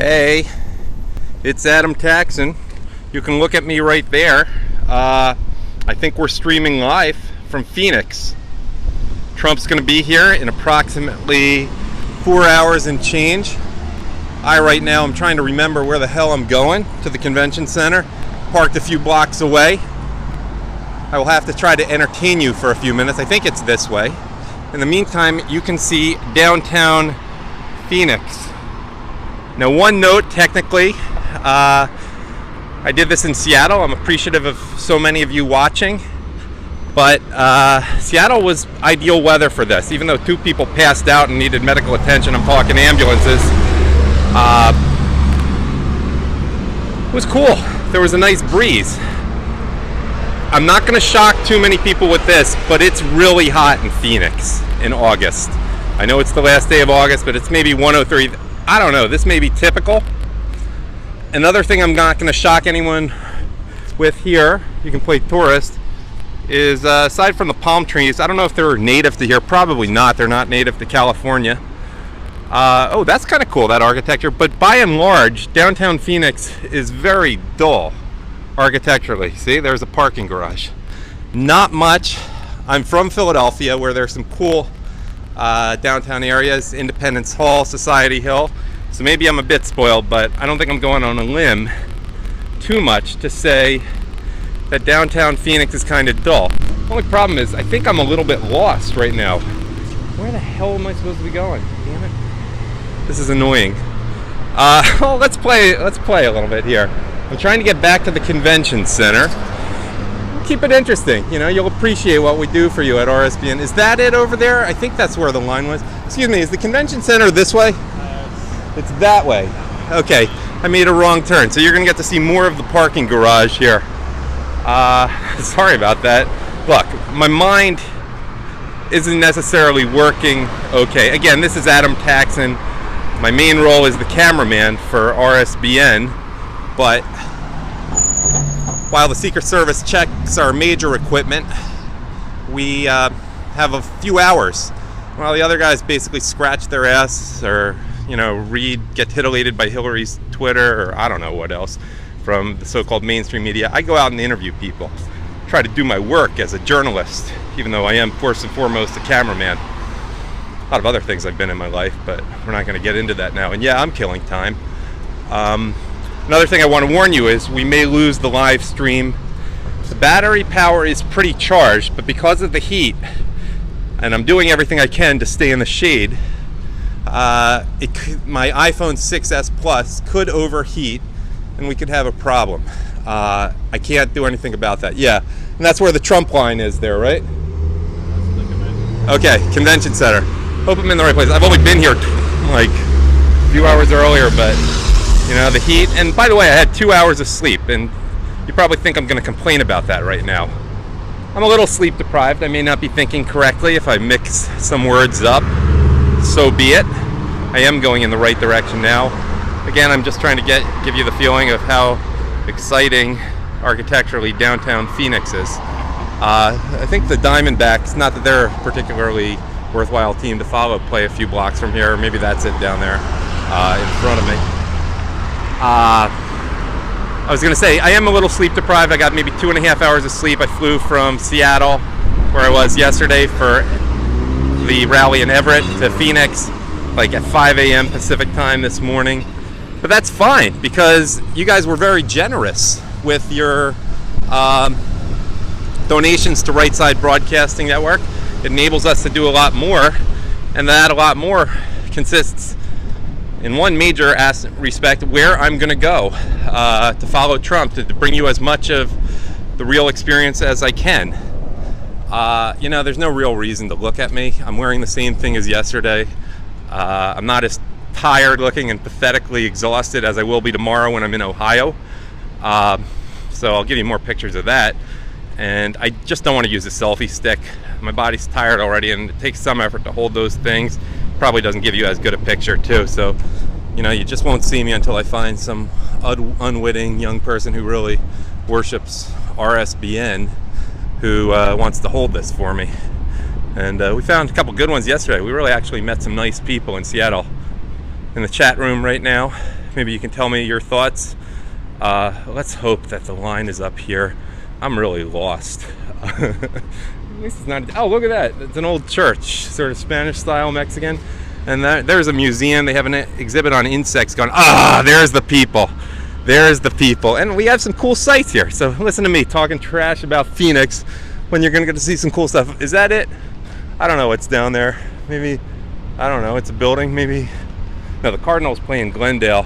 Hey, it's Adam Taxon. You can look at me right there. I think we're streaming live from Phoenix. Trump's going to be here in approximately 4 hours and change. Right now I'm trying to remember where the hell I'm going, to the convention center, parked a few blocks away. I will have to try to entertain you for a few minutes. I think it's this way. In the meantime, you can see downtown Phoenix. Now, one note, technically, I did this in Seattle. I'm appreciative of so many of you watching, but Seattle was ideal weather for this. Even though 2 people passed out and needed medical attention, I'm talking ambulances. It was cool. There was a nice breeze. I'm not going to shock too many people with this, but it's really hot in Phoenix in August. I know it's the last day of August, but it's maybe 103. I don't know. This may be typical. Another thing I'm not going to shock anyone with here, you can play tourist, is aside from the palm trees, I don't know if they're native to here. Probably not. They're not native to California. Oh, that's kind of cool, that architecture. But by and large, downtown Phoenix is very dull architecturally. See, there's a parking garage. Not much. I'm from Philadelphia, where there's some cool downtown areas, Independence Hall, Society Hill. So maybe I'm a bit spoiled, but I don't think I'm going on a limb too much to say that downtown Phoenix is kind of dull. The only problem is I think I'm a little bit lost right now. Where the hell am I supposed to be going? Damn it. This is annoying. Well, let's play a little bit here. I'm trying to get back to the convention center. Keep it interesting. You know, you'll appreciate what we do for you at RSBN. Is that it over there? I think that's where the line was. Excuse me, is the convention center this way? It's that way. Okay, I made a wrong turn. So you're going to get to see more of the parking garage here. Sorry about that. Look, my mind isn't necessarily working okay. Again, this is Adam Taxon. My main role is the cameraman for RSBN, but while the Secret Service checks our major equipment, we have a few hours while the other guys basically scratch their ass or, you know, get titillated by Hillary's Twitter or I don't know what else from the so-called mainstream media. I go out and interview people, try to do my work as a journalist, even though I am first and foremost a cameraman. A lot of other things I've been in my life, but we're not going to get into that now. And yeah, I'm killing time. Another thing I want to warn you is we may lose the live stream. The battery power is pretty charged, but because of the heat, and I'm doing everything I can to stay in the shade, my iPhone 6s Plus could overheat and we could have a problem. I can't do anything about that. Yeah, and that's where the Trump line is there, right? Okay, convention center. Hope I'm in the right place. I've only been here like a few hours earlier, but you know, the heat. And by the way, I had 2 hours of sleep, and you probably think I'm going to complain about that right now. I'm a little sleep deprived. I may not be thinking correctly. If I mix some words up, so be it. I am going in the right direction now. Again, I'm just trying to give you the feeling of how exciting architecturally downtown Phoenix is. I think the Diamondbacks, not that they're a particularly worthwhile team to follow, play a few blocks from here. Maybe that's it down there in front of me. I was going to say, I am a little sleep deprived. I got maybe 2.5 hours of sleep. I flew from Seattle, where I was yesterday for the rally in Everett, to Phoenix, like at 5 a.m. Pacific time this morning. But that's fine, because you guys were very generous with your donations to Right Side Broadcasting Network. It enables us to do a lot more, and that a lot more consists in one major respect where I'm going to go to follow Trump, to bring you as much of the real experience as I can. You know, there's no real reason to look at me. I'm wearing the same thing as yesterday. I'm not as tired looking and pathetically exhausted as I will be tomorrow when I'm in Ohio. So I'll give you more pictures of that. And I just don't want to use a selfie stick. My body's tired already, and it takes some effort to hold those things. Probably doesn't give you as good a picture too, so you know, you just won't see me until I find some unwitting young person who really worships RSBN who wants to hold this for me. And we found a couple good ones yesterday. We really actually met some nice people in Seattle. In the chat room right now, Maybe you can tell me your thoughts. Let's hope that the line is up here. I'm really lost. At least it's not. Oh, look at that. It's an old church, sort of Spanish style, Mexican. And there's a museum. They have an exhibit on insects going, there's the people. There's the people. And we have some cool sights here. So listen to me talking trash about Phoenix when you're going to get to see some cool stuff. Is that it? I don't know what's down there. Maybe, I don't know. It's a building. Maybe. No, the Cardinals play in Glendale.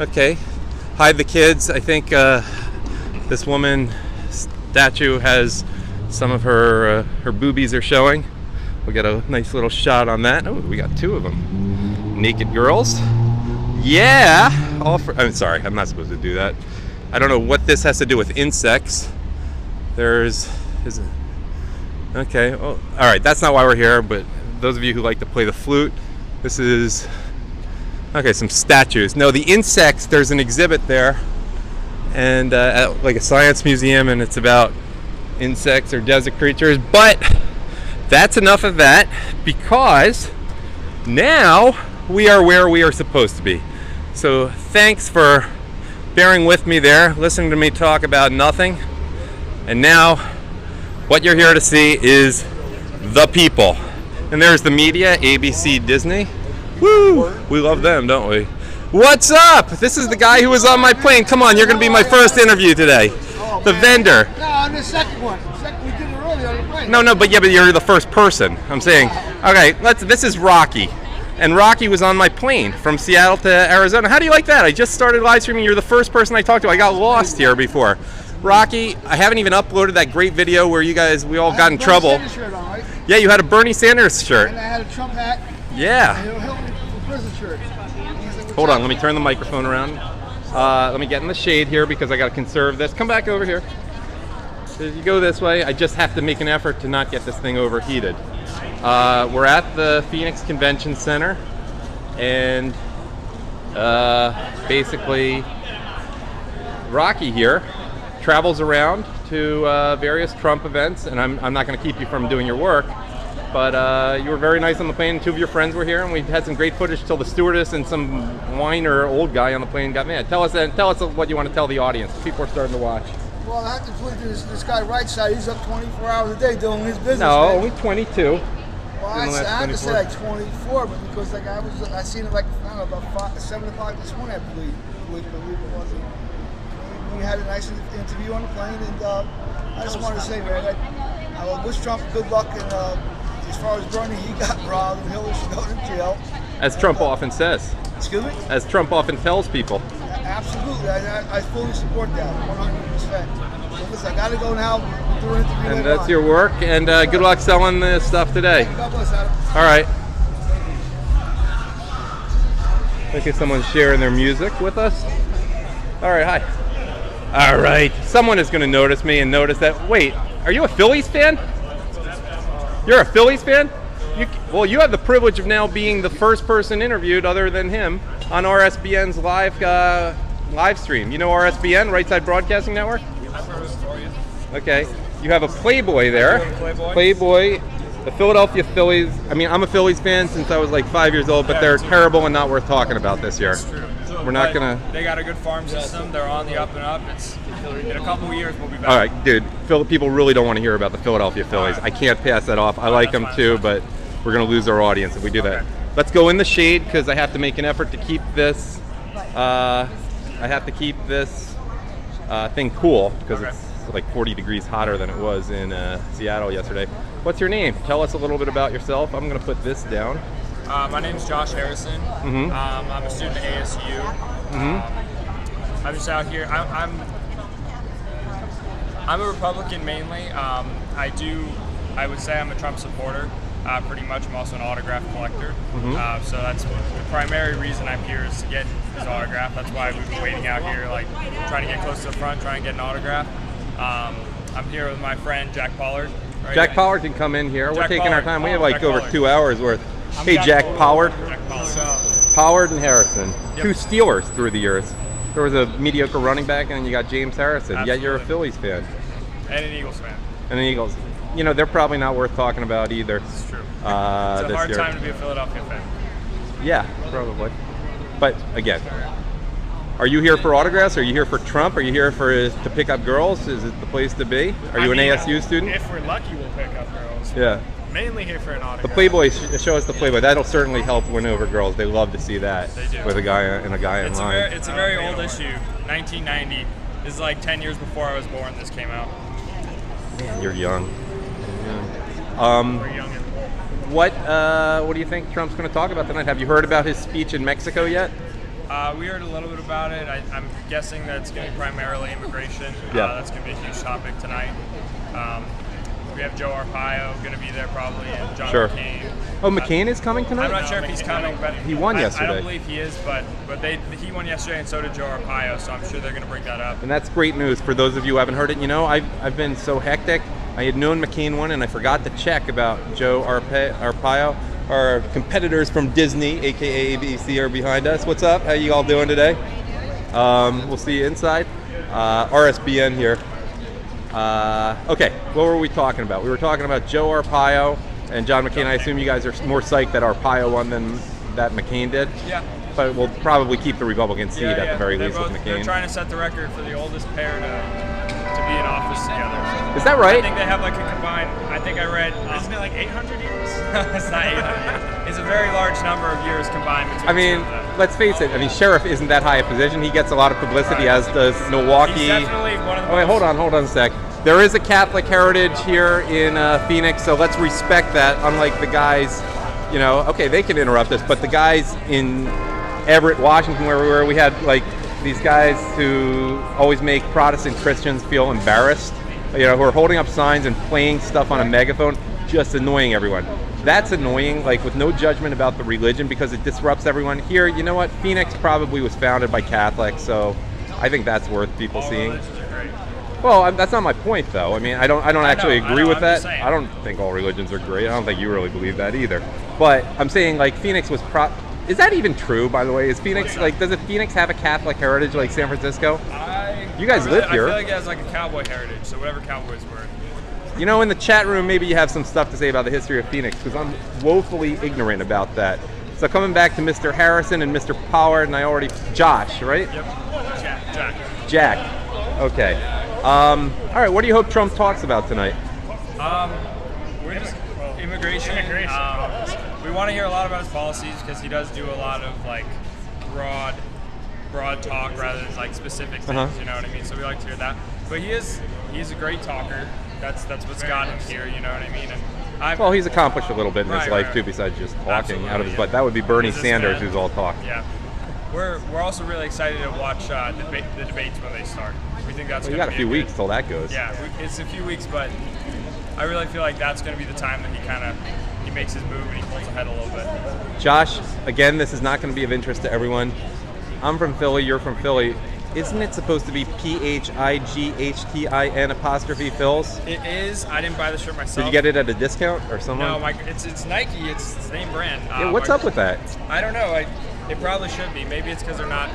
Okay. Hide the kids. I think this woman statue has some of her boobies are showing. We'll get a nice little shot on that. Oh, we got 2 of them. Naked girls. Yeah. I'm sorry, I'm not supposed to do that. I don't know what this has to do with insects. Okay. Well, all right. That's not why we're here. But those of you who like to play the flute, this is okay. Some statues. No, the insects. There's an exhibit there, and at like a science museum, and it's about insects or desert creatures. But that's enough of that, because now we are where we are supposed to be. So thanks for bearing with me there, listening to me talk about nothing. And now what you're here to see is the people. And there's the media, ABC, Disney. Woo! We love them, don't we? What's up? This is the guy who was on my plane. Come on, you're going to be my first interview today. The vendor. No, I'm the second one. We did it earlier on the plane. No, but you're the first person. I'm saying, okay, this is Rocky. And Rocky was on my plane from Seattle to Arizona. How do you like that? I just started live streaming. You're the first person I talked to. I got lost here before. Rocky, I haven't even uploaded that great video where we all got in trouble. I had a Bernie Sanders shirt on, right? Yeah, you had a Bernie Sanders shirt. And I had a Trump hat. Yeah. And a Hillary prison shirt. Hold on, let me turn the microphone around. Let me get in the shade here because I got to conserve this. Come back over here. So you go this way. I just have to make an effort to not get this thing overheated. We're at the Phoenix Convention Center, and basically Rocky here travels around to various Trump events, and I'm not going to keep you from doing your work, but you were very nice on the plane. 2 of your friends were here, and we had some great footage till the stewardess and some whiner old guy on the plane got mad. Tell us what you want to tell the audience. People are starting to watch. Well, I have to put this guy right side. He's up 24 hours a day doing his business. No, man. only 22. Well, I had to say like 24, but because like I seen it like I don't know about 7 o'clock this morning, I believe it was. We had a nice interview on the plane, and I just wanted to say, man, I wish Trump good luck. And as far as Bernie, he got robbed, and Hillary should go to jail. As Trump often says. Excuse me? As Trump often tells people. Absolutely, I fully support that, 100%. So listen, I gotta go now. Do an interview. And that's your work. And good luck selling this stuff today. God bless, Adam. All right. Look at someone sharing their music with us. All right, hi. All right. Someone is going to notice me and notice that. Wait, are you a Phillies fan? You're a Phillies fan? Well, you have the privilege of now being the first person interviewed other than him on RSBN's live stream. You know RSBN, Right Side Broadcasting Network? I've heard of it before, yeah. Okay. You have a Playboy there. Playboy. The Philadelphia Phillies. I mean, I'm a Phillies fan since I was like 5 years old, but they're terrible and not worth talking about this year. It's true. We're not gonna. They got a good farm system. They're on the up and up. In a couple of years, we'll be back. All right, dude. People really don't want to hear about the Philadelphia Phillies. I can't pass that off. I like them too, but we're gonna lose our audience if we do that. Let's go in the shade because I have to make an effort to keep this. I have to keep this thing cool because it's like 40 degrees hotter than it was in Seattle yesterday. What's your name? Tell us a little bit about yourself. I'm gonna put this down. My name's Josh Harrison. Mm-hmm. I'm a student at ASU. Mm-hmm. I'm just out here. I'm a Republican mainly. I would say I'm a Trump supporter. Pretty much. I'm also an autograph collector. Mm-hmm. So that's the primary reason I'm here is to get his autograph. That's why we've been waiting out here, like trying to get close to the front, trying to get an autograph. I'm here with my friend Jack Pollard. Right? Jack Pollard can come in here. We're taking our time. We have like Jack over Pollard. 2 hours worth. Hey, Jack Pollard. Jack Pollard. Pollard and Harrison. Yep. 2 Steelers through the years. There was a mediocre running back, and then you got James Harrison. Absolutely. Yet you're a Phillies fan. And an Eagles fan. And the Eagles. You know, they're probably not worth talking about either. It's true. It's This a hard year. time to be a Philadelphia fan. Yeah, probably. But again, are you here for autographs? Are you here for Trump? Are you here to pick up girls? Is it the place to be? Are you an ASU student? If we're lucky, we'll pick up girls. Yeah. Mainly here for an autograph. The Playboy, show us the Playboy. That'll certainly help win over girls. They love to see that They do. with a guy in line. It's a very old issue. 1990. This is like 10 years before I was born. This came out. You're young. We're young and What do you think Trump's going to talk about tonight? Have you heard about his speech in Mexico yet? We heard a little bit about it. I'm guessing that it's going to be primarily immigration. Yeah. That's going to be a huge topic tonight. We have Joe Arpaio going to be there probably, and John Sure. McCain. Oh, McCain is coming tonight? I'm not sure if he's coming, but He won yesterday. I don't believe he is, but he won yesterday, and so did Joe Arpaio. So I'm sure they're going to bring that up. And that's great news for those of you who haven't heard it. You know, I've been so hectic. I had known McCain won, and I forgot to check about Joe Arpaio. Our competitors from Disney, aka ABC, are behind us. What's up? How you all doing today? We'll see you inside. RSBN here. Okay, what were we talking about? We were talking about Joe Arpaio and John McCain. I assume you guys are more psyched that Arpaio won than that McCain did? Yeah. But we'll probably keep the Republican seat at the very least with McCain. They're trying to set the record for the oldest pair to be in office together. Is that right? I think they have like a combined, I think I read... isn't it like 800 years? It's not 800 years. It's a very large number of years combined between I mean, the two of them. let's face it. I mean, Sheriff isn't that high a position. He gets a lot of publicity, Right. as does Milwaukee. He's definitely one of the Oh, wait, most- hold on a sec. There is a Catholic heritage here in Phoenix, so let's respect that. Unlike the guys, you know, okay, they can interrupt us, but the guys in Everett, Washington, where we were, we had like these guys who always make Protestant Christians feel embarrassed, you know, who are holding up signs and playing stuff on a megaphone, just annoying everyone. That's annoying, like with no judgment about the religion, because it disrupts everyone. Here, you know what? Phoenix probably was founded by Catholics, so I think that's worth people All seeing. religions are great. Well, that's not my point, though. I mean, I don't actually agree with I'm that. just saying. I don't think all religions are great. I don't think you really believe that either. But I'm saying, like, Phoenix was is that even true, by the way? Is Phoenix, like, does Phoenix have a Catholic heritage like San Francisco? You guys live here. I feel like it has like a cowboy heritage, so whatever cowboys were. You know, in the chat room, maybe you have some stuff to say about the history of Phoenix, because I'm woefully ignorant about that. So coming back to Mr. Harrison and Mr. Pollard, and Josh, right? Yep. Jack. Okay. All right, what do you hope Trump talks about tonight? We're just immigration. We want to hear a lot about his policies because he does do a lot of like broad talk rather than like specific things. You know what I mean? So we like to hear that. But he's a great talker. That's what's got him here. You know what I mean? And Well, he's accomplished a little bit in his life right. too, besides just talking Absolutely, out of his yeah. butt. That would be Bernie He's a Sanders, fan. who's all talk. Yeah. We're also really excited to watch the debates when they start. We think that's Well, you going got to a be few good- weeks till that goes. Yeah, it's a few weeks, but I really feel like that's going to be the time that he makes his move and he pulls ahead a little bit. Josh, again, this is not going to be of interest to everyone. I'm from Philly. You're from Philly. Isn't it supposed to be PHIGHTIN apostrophe Phils? It is. I didn't buy the shirt myself. Did you get it at a discount or someone? No, it's Nike. It's the same brand. Yeah, what's up with that? I don't know. It probably should be. Maybe it's because they're not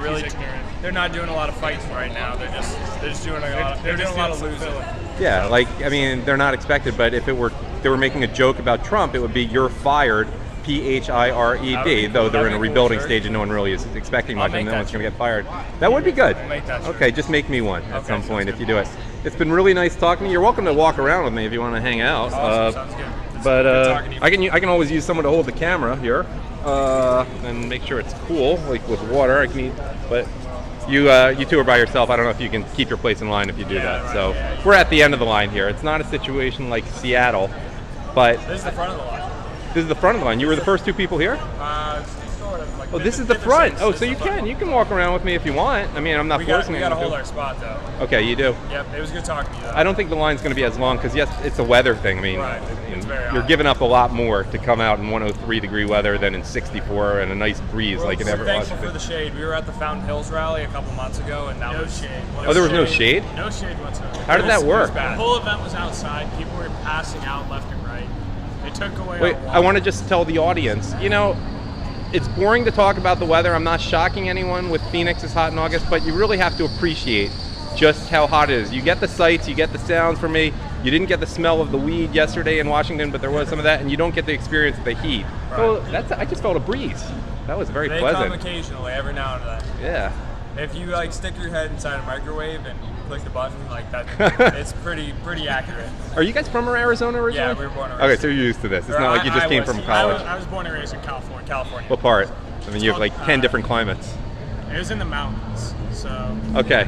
really ignorant. they're not doing a lot of fights right now. They're just doing a lot. They're doing a lot of losing. Yeah, like, I mean, they're not expected, but if they were making a joke about Trump, it would be "you're fired," PHIRED, though they're in a rebuilding stage and no one really is expecting much, and no one's going to get fired. That would be good. We'll make that shirt. Okay, just make me one at Okay, some point sounds if you do it. It's been really nice talking to you. You're welcome to walk around with me if you want to hang out. Awesome. Sounds good. It's But good talking to you. I can always use someone to hold the camera here and make sure it's cool, like with water. But you two are by yourself. I don't know if you can keep your place in line if you do that. right, So we're at the end of the line here. It's not a situation like Seattle, but This is the front of the line. this is the front of the line. You were the first two people here? Sort of. Like Oh, this is the fifth or front. sixth. Oh, This so is you the front. can walk around with me if you want. I mean, I'm not We got forcing to you hold to. our spot though. Okay, you do. Yep. It was good talking to you though. I don't think the line's going to be as long because, yes, it's a weather thing. I mean, Right. It's very you're hot. giving up a lot more to come out in 103-degree weather than in 64 and a nice breeze like in We're Everett, thankful for Washington. the shade. We were at the Fountain Hills rally a couple months ago, and that No was shade. Oh, there was no shade? No shade whatsoever. How did that It was work? bad. The whole event was outside. People were passing out left and right. They took away Wait, our I want to just tell the audience, it's boring to talk about the weather. I'm not shocking anyone with Phoenix is hot in August, but you really have to appreciate just how hot it is. You get the sights, you get the sounds from me. You didn't get the smell of the weed yesterday in Washington, but there was some of that, and you don't get the experience of the heat. Right. Well, I just felt a breeze. That was very They pleasant. come occasionally, every now and then. Yeah. If you like stick your head inside a microwave and you click the button like that, it's pretty accurate. Are you guys from Arizona originally? Yeah, we were born and Okay, raised. so you're used to this. It's not like you just came from college. I was born and raised in California. What part? I mean, you have like called, 10 different climates. It was in the mountains, so. Okay.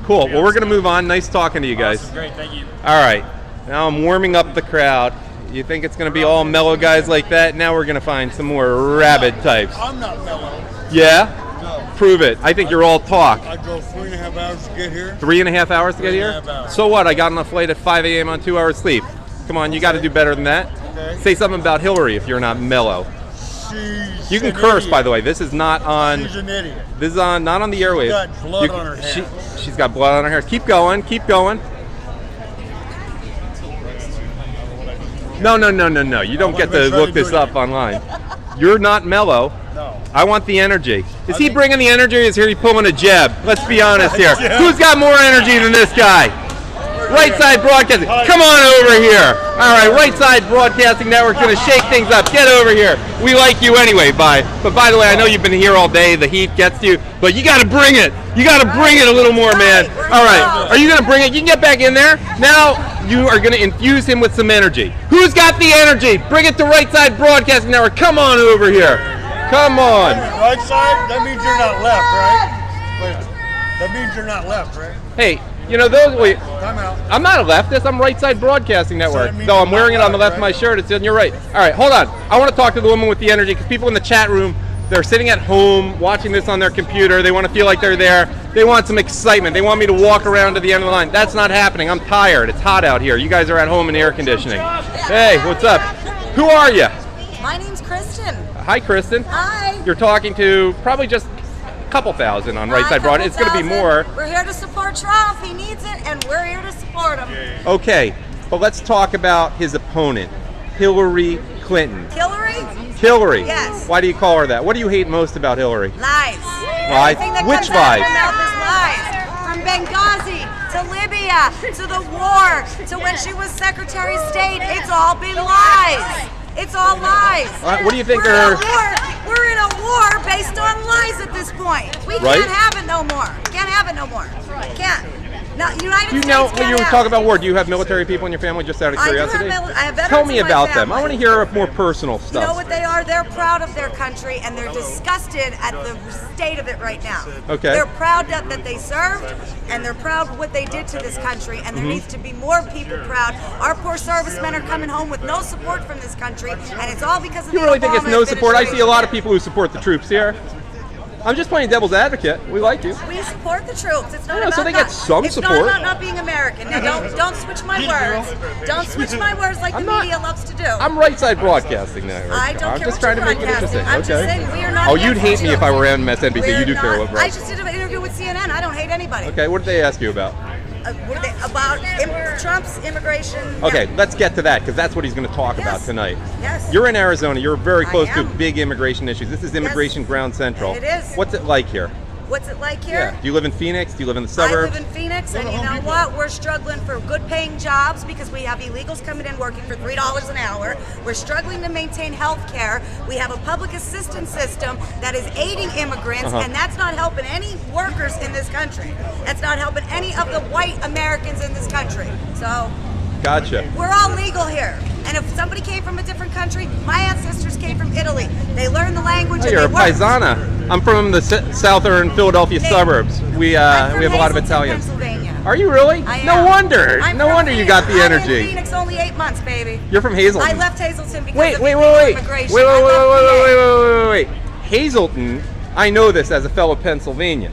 Cool. Well, we're going to move on. Nice talking to you guys. Awesome, great, thank you. All right. Now I'm warming up the crowd. You think it's going to be all mellow guys like that? Now we're going to find some more rabid types. I'm not mellow. Yeah? No. Prove it. I think you're all talk. I drove 3.5 hours to get here. 3.5 hours to get here? 3.5 hours. So what? I got on a flight at 5 a.m. on 2 hours sleep. Come on, you got to do better than that. Okay. Say something about Hillary if you're not mellow. She's You can an curse, idiot. by the way. This is not on. She's an idiot. This is on not on the airwaves. She's got blood on her hair. She's got blood on her hair. Keep going. Keep going. No. You don't get to look this up online. You're not mellow. No. I want the energy. Is he bringing the energy or is he pulling a jab? Let's be honest here. Who's got more energy than this guy? Right Side Broadcasting. Come on over here. All right, Right Side Broadcasting Network's going to shake things up. Get over here. We like you anyway, But by the way, I know you've been here all day. The heat gets to you, but you got to bring it. You got to bring it a little more, man. All right. Are you going to bring it? You can get back in there. Now you are going to infuse him with some energy. Who's got the energy? Bring it to Right Side Broadcasting Network. Come on over here. Come on. Right side? That means you're not left, right? Wait, that means you're not left, right? Hey, you know those. Wait, Time out. I'm not a leftist. I'm Right Side Broadcasting Network. that means Though I'm you're wearing it not on the left of my right? shirt. It's in your right. All right, hold on. I want to talk to the woman with the energy because people in the chat room, they're sitting at home watching this on their computer. They want to feel like they're there. They want some excitement. They want me to walk around to the end of the line. That's not happening. I'm tired. It's hot out here. You guys are at home in air conditioning. Hey, what's up? Who are you? My name's Kristen. Hi, Kristen. Hi. You're talking to probably just a couple thousand on Right Hi, Side Broad. couple It's going to be thousand. more. We're here to support Trump. He needs it, and we're here to support him. Okay, but let's talk about his opponent, Hillary Clinton. Hillary? Hillary. Yes. Why do you call her that? What do you hate most about Hillary? Lies. Lies? Everything that Which comes out of lies? her mouth is lies. From Benghazi to Libya to the war to when she was Secretary of State, it's all been lies. It's all lies. What do you think We're in are? a war. We're in a war based on lies at this point. We Right? can't have it no more. Can't have it no more. Can't. No, United You States know, can't when you have talk it. about war, do you have military people in your family just out of I do have curiosity? I have veterans Tell me in my about them. I family. want to hear more personal stuff. You know what they are? They're proud of their country and they're disgusted at the state of it right now. Okay. They're proud that they served and they're proud of what they did to this country, and there needs to be more people proud. Our poor servicemen are coming home with no support from this country, and it's all because of You the really think it's Obama no support? I see a lot of administration. people who support the troops here. I'm just playing devil's advocate. We like you. We support the troops. It's not I know, about so they not, get some it's support. not about not being American. Now don't switch my words. Don't switch my words like I'm the not- media loves to do. I'm Right Side Broadcasting Network. I don't I'm care just what trying to you're make it interesting. broadcasting. I'm just Okay. saying we are not Oh, you'd against hate me if I you. were on MSNBC. You do care what, bro? I just did an interview with CNN. I don't hate anybody. Okay, what did they ask you about? About Trump's immigration. Okay, let's get to that because that's what he's going to talk about Yes. tonight. Yes. You're in Arizona. You're very I close to am. big immigration issues. This is Immigration Ground Central. It is. What's it like here? What's it like Yeah. here? Do you live in Phoenix? Do you live in the I suburbs? live in Phoenix, and you know what? We're struggling for good-paying jobs because we have illegals coming in working for $3 an hour. We're struggling to maintain health care. We have a public assistance system that is aiding immigrants, and that's not helping any workers in this country. That's not helping any of the white Americans in this country. So Gotcha. we're all legal here. And if somebody came from a different country, my ancestors came from Italy. They learned the language Oh, and you're a they worked. paisana. I'm from the southern Philadelphia Hey, suburbs. We I'm from have a lot of Hazleton, Italians. Pennsylvania. Are you really? I No am. wonder. I'm No from wonder you got the Phoenix. I'm in energy. Phoenix only 8 months, baby. You're from Hazleton. I left Hazleton because Wait, of wait, illegal wait, wait. immigration. Wait, I left wait. Hazleton, I know this as a fellow Pennsylvanian,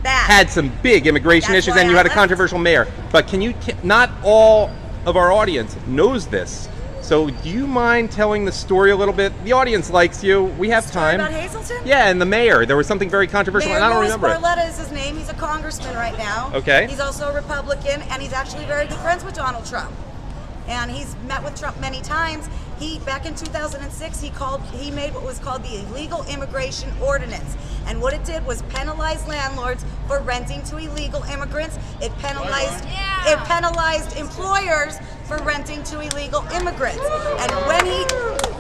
That. had some big immigration That's issues why and you I had a left. controversial mayor. But can you, not all of our audience knows this. So do you mind telling the story a little bit? The audience likes you. We have Story time. about Hazleton? Yeah, and the mayor. There was something very controversial, Mayor and I don't Louis remember it. Barletta is his name. He's a congressman right now. Okay. He's also a Republican, and he's actually very good friends with Donald Trump. And he's met with Trump many times, Back in 2006, he made what was called the Illegal Immigration Ordinance. And what it did was penalize landlords for renting to illegal immigrants. It penalized employers for renting to illegal immigrants. And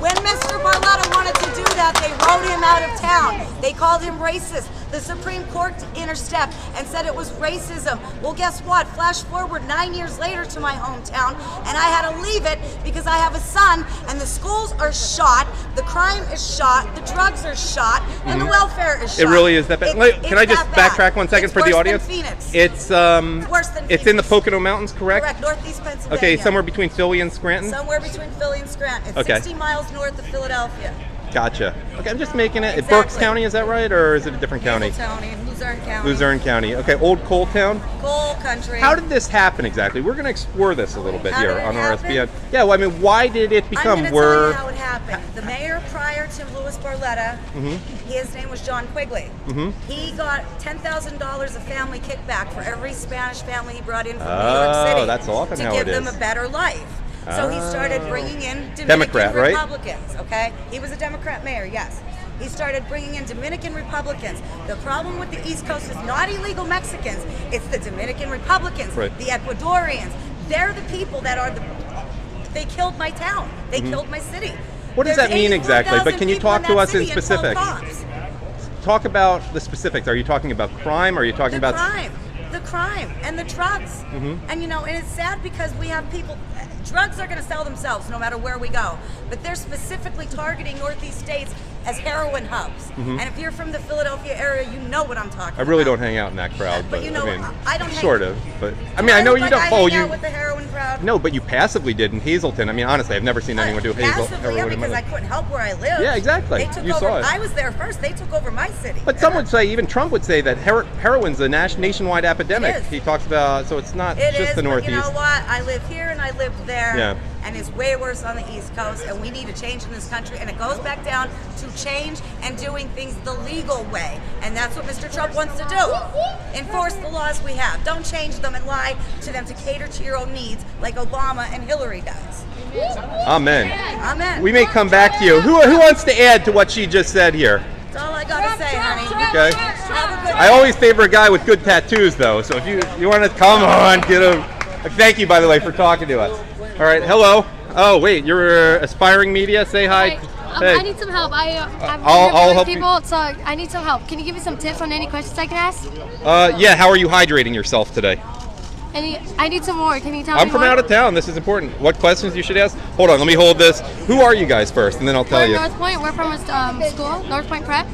when Mr. Barletta wanted to do that, they wrote him out of town. They called him racist. The Supreme Court interstepped and said it was racism. Well, guess what? Flash forward 9 years later to my hometown, and I had to leave it because I have a son, and the schools are shot, the crime is shot, the drugs are shot, and the welfare is shot. It really is that bad. Can I just backtrack 1 second for the audience? It's worse than Phoenix. It's worse than It's in the Phoenix. Pocono Mountains, correct? Correct, northeast Pennsylvania. Okay, somewhere between Philly and Scranton? Somewhere between Philly and Scranton. It's Okay. 60 miles north of Philadelphia. Gotcha. Okay, I'm just making it. Exactly. Berks County, is that right, or is it a different county? County and Luzerne County. Luzerne County. Okay, Old Coal Town. Coal country. How did this happen exactly? We're going to explore this a little bit How here did it on happen? RSBN. Yeah, well, I mean, why did it become I'm going to tell you how it happened. The mayor prior to Louis Barletta, his name was John Quigley. He got $10,000 of family kickback for every Spanish family he brought in from New York City. That's often to how give it them is. a better life. So he started bringing in Dominican Democrat, right? Republicans, okay? He was a Democrat mayor, yes. He started bringing in Dominican Republicans. The problem with the East Coast is not illegal Mexicans, it's the Dominican Republicans, Right. the Ecuadorians. They're the people that are they killed my town. They killed my city. What does There's that mean exactly? But 84,000 can you people talk to that us in city and 12 specifics? cops. Talk about the specifics. Are you talking about crime? Or are you talking about The crime and the drugs. And you know, and it's sad because we have people, drugs are going to sell themselves no matter where we go, but they're specifically targeting Northeast states as heroin hubs. And if you're from the Philadelphia area, you know what I'm talking about. I really don't hang out in that crowd, But you know, I mean, I don't hang- sort of. But I mean, I know you look don't. like I hang out with the heroin crowd. No, but you passively did in Hazleton. I mean, honestly, I've never seen anyone do Passively, heroin yeah, in because my I life. couldn't help where I live. Yeah, exactly. They took You over. saw it. I was there first. They took over my city. But some would say, even Trump would say that heroin's a nationwide epidemic. It is. He talks about, so it's not It just is, the but Northeast. you know what? I live here and I lived there. Yeah. And it's way worse on the East Coast, and we need a change in this country. And it goes back down to change and doing things the legal way. And that's what Mr. Trump wants to do. Enforce the laws we have. Don't change them and lie to them to cater to your own needs like Obama and Hillary does. Amen. Amen. We may come back to you. Who wants to add to what she just said here? That's all I got to say, honey. Okay. Have a good I always favor a guy with good tattoos, though. So if you want to come on, get him. Thank you, by the way, for talking to us. All right, hello. Oh, wait, you're aspiring media. Say hi. I need some help. I'll help people, so I need some help. Can you give me some tips on any questions I can ask? Yeah, how are you hydrating yourself today? I need some more. Can you tell me I'm from more? out of town. This is important. What questions you should ask? Hold on, let me hold this. Who are you guys first, and then I'll tell We're you. North Point. We're from a school, North Point Prep.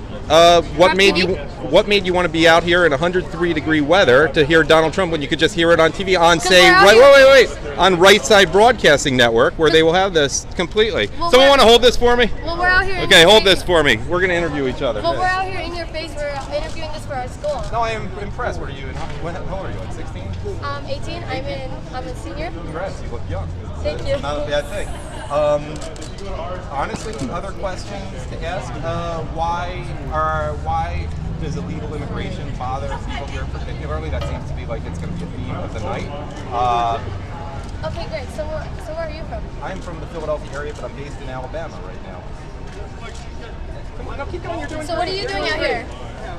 What made TV? what made you want to be out here in 103-degree weather to hear Donald Trump when you could just hear it on TV on say we're out wait on Right Side Broadcasting Network where they will have this completely. Well, Someone we're- want to hold this for me? Well, we're out here. in Okay, your hold face. this for me. We're going to interview each other. Well, we're out here in your face. We're interviewing this for our school. No, I am impressed. What are you? How old are you? Like 16? 18. I'm a senior. Congrats. You look young. Thank you. Not a bad thing. Honestly, other questions to ask. Why does illegal immigration bother people here particularly? That seems to be like it's going to be a theme of the night. Okay, great. So where are you from? I'm from the Philadelphia area, but I'm based in Alabama right now. Come on, keep going. You're doing So great. what are you doing out here?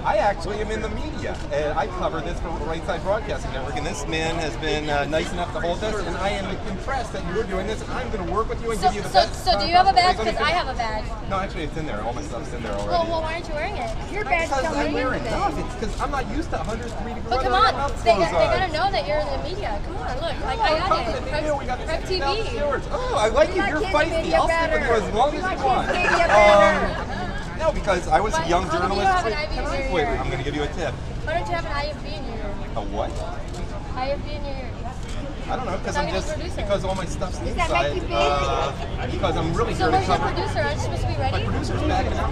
I actually am in the media, and I cover this for the Right Side Broadcasting Network, and this man has been nice enough to hold this, and I am impressed that you're doing this, and I'm going to work with you and give you the best. So do you have a badge? Let me Because I finish. have a badge. No, actually, it's in there. All my stuff's in there already. Well, why aren't you wearing it? Your badge because tells I'm me wearing everything. enough. It's because I'm not used to 103 degrees. But come on, they gotta know that you're in the media. Come on, look, like I got it. We got the Prep 60,000 TV. viewers. Oh, I like you. You're feisty. I'll stick with you as long as you want. No, because I was a young How come you journalist. have an IV in your Wait, ear? I'm going to give you a tip. Why don't you have an IFB in your ear? A what? IFB in your ear. I don't know, because Talking I'm to just producer. because all my stuff's inside. Because I'm really So here to where's your cover. producer? Aren't you supposed to be My ready? producer's backing up.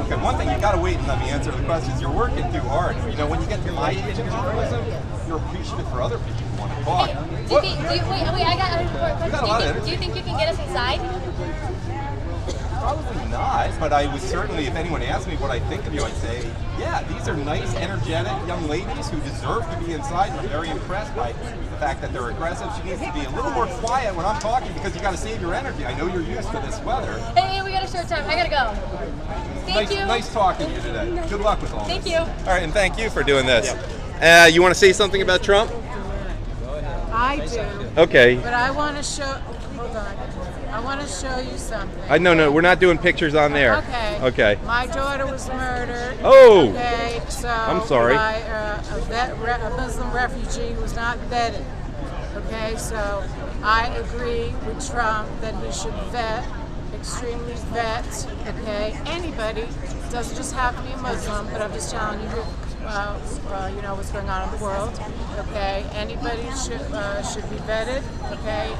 Okay, one thing you gotta wait and let me answer the questions. You're working too hard. You know, when you get to my age in journalism, you're appreciative for other people who want to talk. Wait, I got a important You got a lot of question. Do you think you can get us inside? Probably not, but I would certainly, if anyone asked me what I think of you, I'd say, yeah, these are nice, energetic young ladies who deserve to be inside. I'm very impressed by the fact that they're aggressive. She needs to be a little more quiet when I'm talking because you got to save your energy. I know you're used to this weather. Hey, we got a short time. I gotta go. Thank you. Nice talking to you today. Good luck with all Thank this. you. All right, and thank you for doing this. You want to say something about Trump? I do. Okay. But I want to show. Hold on. I want to show you something. No, we're not doing pictures on there. Okay. Okay. My daughter was murdered. Oh. Okay. So I'm sorry. By a Muslim refugee who was not vetted. Okay. So I agree with Trump that he should extremely vet. Okay. Anybody, doesn't just have to be a Muslim, but I'm just telling you. You know what's going on in the world. Okay, anybody should be vetted. Okay,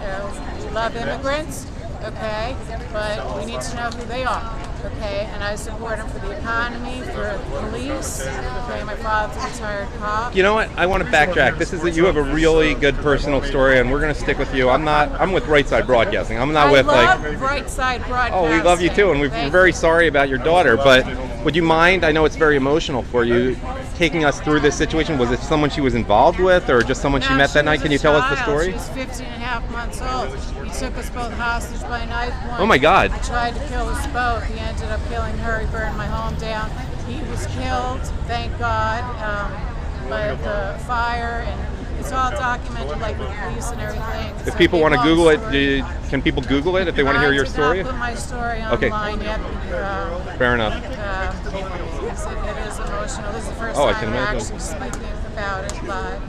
we love immigrants. Okay, but we need to know who they are. Okay, and I support them for the economy, for the police. Okay, my father's a retired cop. You know what? I want to backtrack. This is that you have a really good personal story, and we're going to stick with you. I'm with Right Side Broadcasting. I'm not with love Right Side Broadcasting. Oh, we love you too, and we're very sorry about your daughter. But would you mind? I know it's very emotional for you. Taking us through this situation. Was it someone she was involved with, or just someone she met that night? Can you tell us the story? She was 15 and a half months old. He took us both hostage by knife. Oh my God! He tried to kill us both. He ended up killing her. He burned my home down. He was killed, thank God, by the fire, and it's all documented, like with police and everything. If people want to Google it, can people Google it if they want to hear your story? I did not put my story online yet. Fair enough. It is emotional. This is the first I time can we're imagine. actually speaking about it live.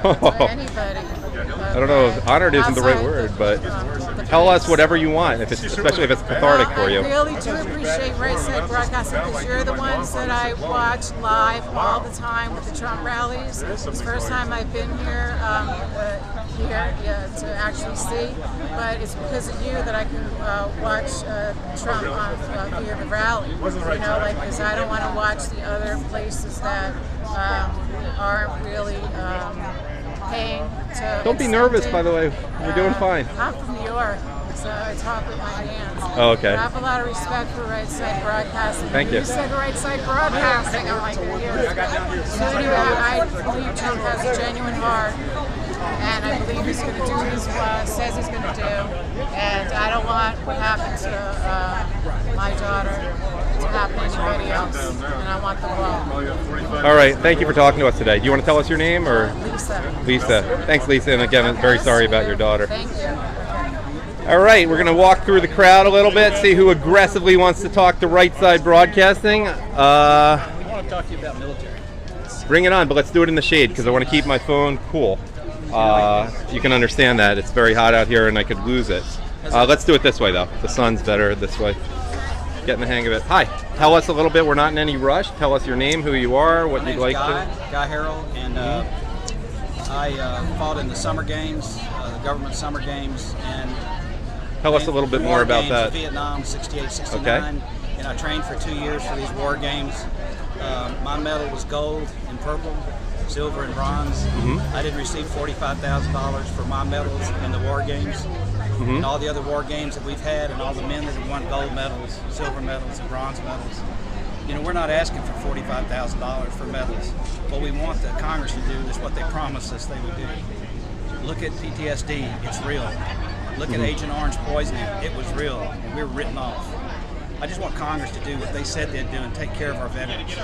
To anybody. I don't know if honored isn't the right word, but tell us whatever you want, especially if it's cathartic for you. I really do appreciate Right Side Broadcasting because you're the ones that I watch live all the time with the Trump rallies. It's the first time I've been here to actually see, but it's because of you that I can watch Trump on via the rally. You know, like because I don't want to watch the other places that aren't really paying to. Don't be nervous, by the way. We're doing fine. I'm from New York, so I talk with my hands. Oh, okay. But I have a lot of respect for Right Side Broadcasting. Thank you. You said Right Side Broadcasting. I'm like, so anyway, I believe Trump has a genuine heart, and I believe he's going to do what he says he's going to do. And I don't want what happened to my daughter to happen to anybody else, and I want them well. All right, thank you for talking to us today. Do you want to tell us your name or? Lisa. Lisa. Thanks, Lisa. And again, I'm very sorry about your daughter. Thank you. All right, we're going to walk through the crowd a little bit, see who aggressively wants to talk to Right Side Broadcasting. We want to talk to you about military. Bring it on, but let's do it in the shade because I want to keep my phone cool. You can understand that. It's very hot out here and I could lose it. Let's do it this way, though. The sun's better this way. Getting the hang of it. Hi, tell us a little bit. We're not in any rush. Tell us your name, who you are, what you'd like to. Guy Harrell, and I fought in the summer games, the government summer games, and tell us a little bit more about that. Vietnam, 68, 69, okay. And I trained for 2 years for these war games. My medal was gold and purple, silver and bronze. I did receive $45,000 for my medals in the war games. And all the other war games that we've had, and all the men that have won gold medals, silver medals, and bronze medals. You know, we're not asking for $45,000 for medals. What we want the Congress to do is what they promised us they would do. Look at PTSD, it's real. Look at Agent Orange poisoning, it was real, and we were written off. I just want Congress to do what they said they'd do and take care of our veterans.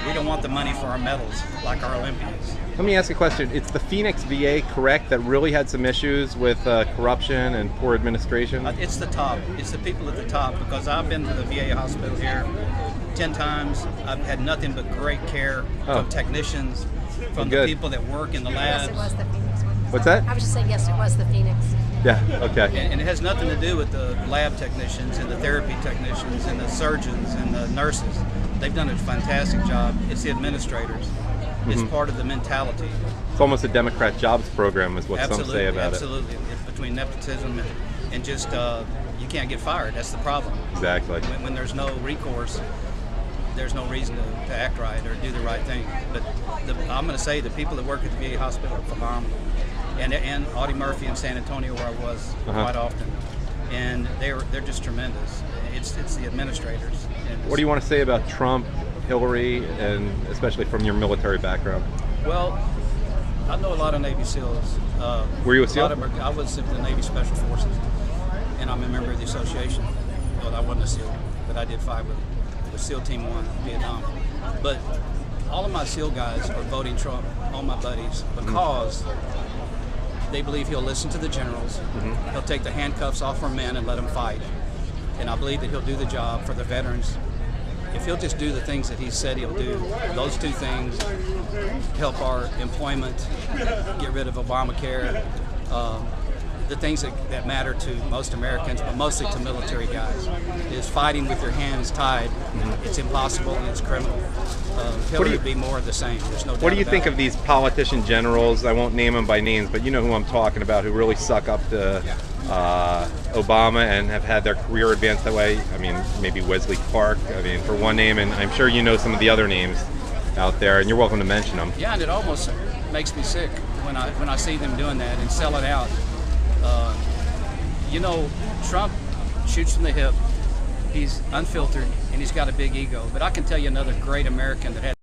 We don't want the money for our medals like our Olympians. Let me ask you a question. It's the Phoenix VA, correct, that really had some issues with corruption and poor administration? It's the top. It's the people at the top, because I've been to the VA hospital here 10 times. I've had nothing but great care from technicians, from the people that work in the labs. Yes, it was the Phoenix one. What's that? I was just saying, yes, it was the Phoenix. Yeah, okay. And it has nothing to do with the lab technicians and the therapy technicians and the surgeons and the nurses. They've done a fantastic job. It's the administrators. It's part of the mentality. It's almost a Democrat jobs program is what some say about absolutely. It's between nepotism and just you can't get fired. That's the problem. Exactly. When there's no recourse, there's no reason to act right or do the right thing. But I'm going to say the people that work at the VA hospital are phenomenal. And Audie Murphy in San Antonio, where I was quite often, and they're just tremendous. It's administrators. And What do you want to say about Trump, Hillary, and especially from your military background? Well, I know a lot of Navy SEALs. Were you a SEAL? lot of them I was in the Navy Special Forces, and I'm a member of the association. Well, I wasn't a SEAL, but I did fight with SEAL Team 1 in Vietnam. But all of my SEAL guys are voting Trump, all my buddies, because they believe he'll listen to the generals, he'll take the handcuffs off our men and let them fight. And I believe that he'll do the job for the veterans. If he'll just do the things that he said he'll do, those two things help our employment, get rid of Obamacare, the things that matter to most Americans, but mostly to military guys, is fighting with your hands tied. It's impossible and it's criminal. Hillary would be more of the same. There's no doubt. What do you about think it. of these politician generals? I won't name them by names, but you know who I'm talking about, who really suck up to Obama and have had their career advanced that way. I mean, maybe Wesley Clark, I mean, for one name, and I'm sure you know some of the other names out there, and you're welcome to mention them. Yeah, and it almost makes me sick when I see them doing that and selling out. You know, Trump shoots from the hip. He's unfiltered, and he's got a big ego. But I can tell you another great American that had